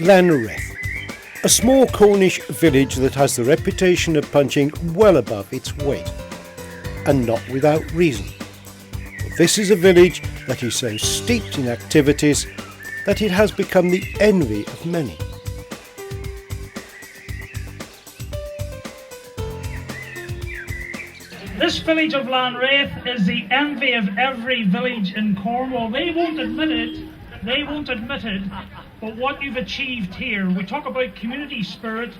Lanreath, a small Cornish village that has the reputation of punching well above its weight, and not without reason. This is a village that is so steeped in activities that it has become the envy of many. This village of Lanreath is the envy of every village in Cornwall. They won't admit it, but what you've achieved here, we talk about community spirit,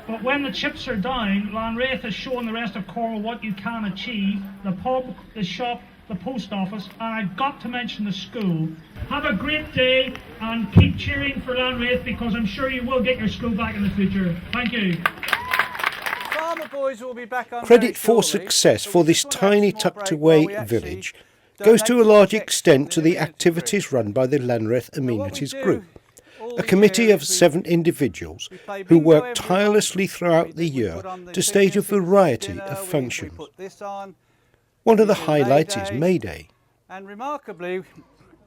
but when the chips are down, Lanreath has shown the rest of Cornwall what you can achieve. The pub, the shop, the post office, and I've got to mention the school. Have a great day and keep cheering for Lanreath, because I'm sure you will get your school back in the future. Thank you. Credit for success for this tiny tucked-away village goes to a large extent to the activities run by the Lanreath Amenities Group, a committee of 7 individuals who work tirelessly throughout the year to stage a variety of functions. One of the highlights is May Day. And remarkably,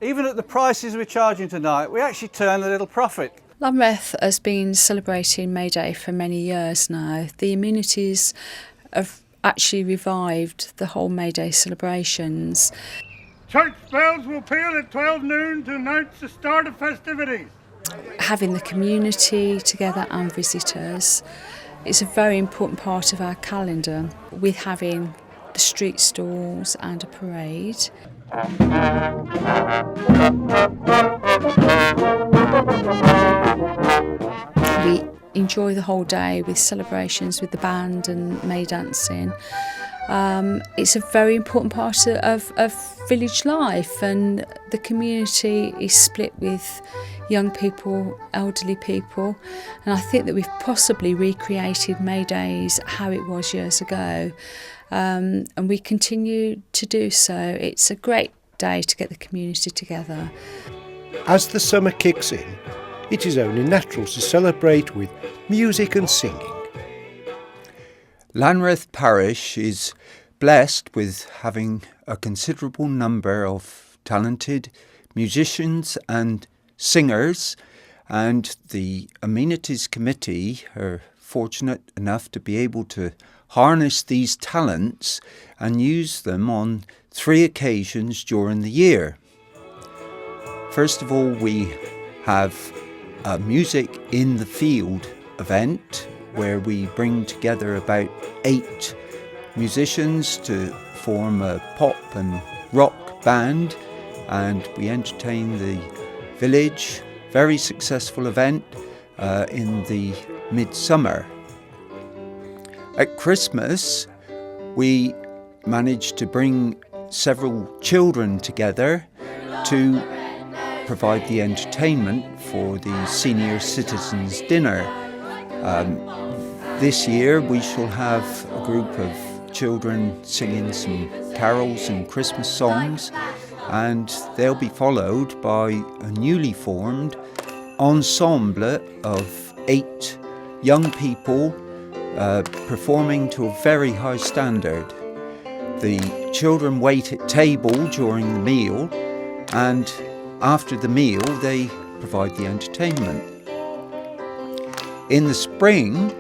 even at the prices we're charging tonight, we actually turn a little profit. Lanreath has been celebrating May Day for many years now. The amenities have actually revived the whole May Day celebrations. Church bells will peal at 12 noon to announce the start of festivities. Having the community together and visitors is a very important part of our calendar, with having the street stalls and a parade. We enjoy the whole day with celebrations with the band and May dancing. It's a very important part of village life, and the community is split with young people, elderly people, and I think that we've possibly recreated May Days how it was years ago, and we continue to do so. It's a great day to get the community together. As the summer kicks in, it is only natural to celebrate with music and singing. Lanreath Parish is blessed with having a considerable number of talented musicians and singers, and the Amenities Committee are fortunate enough to be able to harness these talents and use them on 3 occasions during the year. First of all, we have a Music in the Field event where we bring together about 8 musicians to form a pop and rock band, and we entertain the village. Very successful event in the midsummer. At Christmas, we managed to bring several children together to provide the entertainment for the senior citizens dinner. This year we shall have a group of children singing some carols and Christmas songs, and they'll be followed by a newly formed ensemble of 8 young people performing to a very high standard. The children wait at table during the meal, and after the meal they provide the entertainment. In the spring,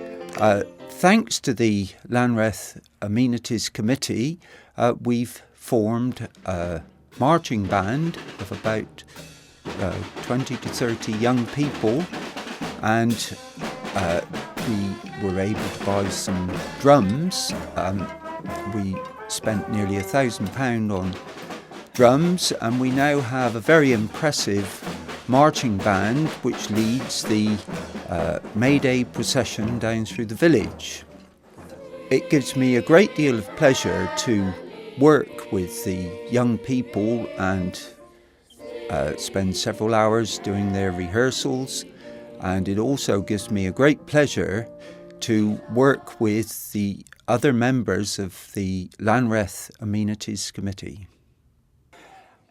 thanks to the Lanreath Amenities Committee, we've formed a marching band of about 20 to 30 young people, and we were able to buy some drums. We spent nearly £1,000 on drums, and we now have a very impressive marching band which leads the May Day procession down through the village. It gives me a great deal of pleasure to work with the young people and spend several hours doing their rehearsals, and it also gives me a great pleasure to work with the other members of the Lanreath Amenities Committee.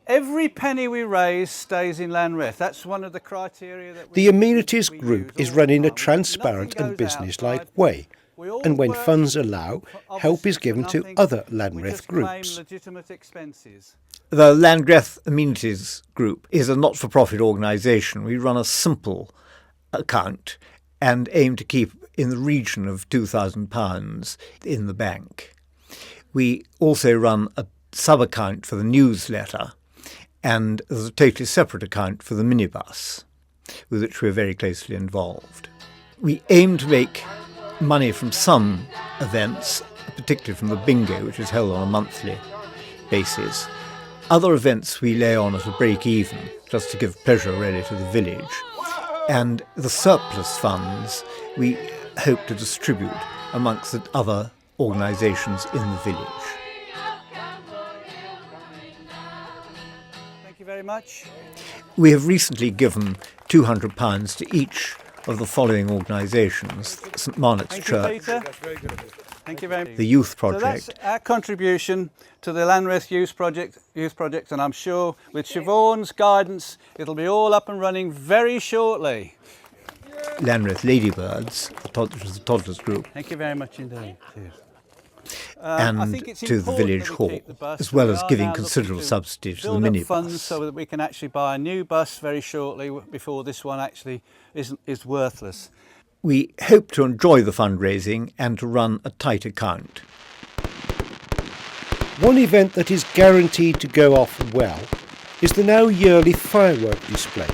Every penny we raise stays in Lanreath. That's one of the criteria that The Amenities Group is run in a transparent and business-like way, and when funds allow, help is given to other Lanreath groups. The Lanreath Amenities Group is a not-for-profit organisation. We run a simple account and aim to keep in the region of £2,000 in the bank. We also run a sub-account for the newsletter, and there's a totally separate account for the minibus, with which we're very closely involved. We aim to make money from some events, particularly from the bingo, which is held on a monthly basis. Other events we lay on at a break-even, just to give pleasure really to the village. And the surplus funds we hope to distribute amongst the other organisations in the village. Thank you very much. We have recently given £200 to each of the following organisations: St Marnet's Church, Thank you very much. the Youth So Project. that's our contribution to the Lanreath Youth Project, and I'm sure with Siobhan's guidance it'll be all up and running very shortly. Lanreath Ladybirds, which is the toddlers group, Thank you very much indeed. Cheers. and I think it's to the important village that we hall, keep the bus, as well and as we are giving now looking considerable to subsidies to the build up funds minibus. so that we can actually buy a new bus very shortly before this one actually is worthless. We hope to enjoy the fundraising and to run a tight account. One event that is guaranteed to go off well is the now yearly firework display,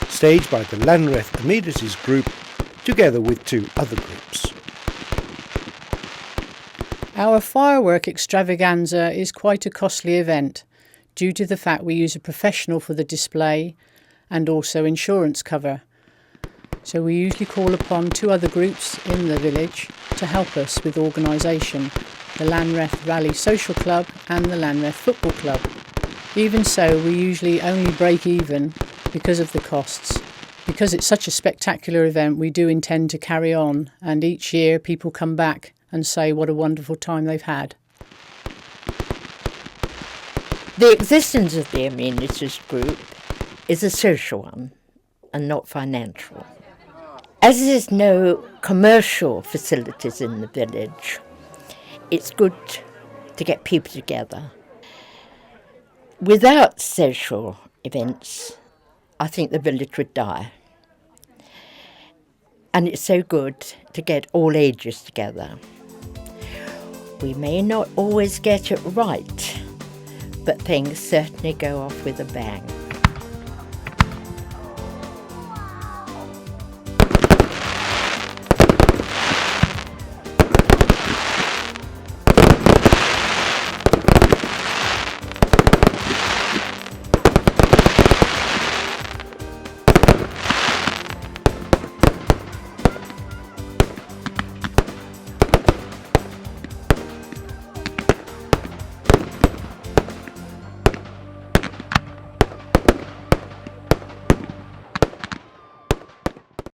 staged by the Lanreath Amenities Group together with 2 other groups. Our firework extravaganza is quite a costly event due to the fact we use a professional for the display and also insurance cover. So we usually call upon 2 other groups in the village to help us with organisation, the Lanreath Rally Social Club and the Lanreath Football Club. Even so, we usually only break even because of the costs. Because it's such a spectacular event, we do intend to carry on, and each year people come back and say what a wonderful time they've had. The existence of the amenities group is a social one and not financial. As there's no commercial facilities in the village, it's good to get people together. Without social events, I think the village would die. And it's so good to get all ages together. We may not always get it right, but things certainly go off with a bang.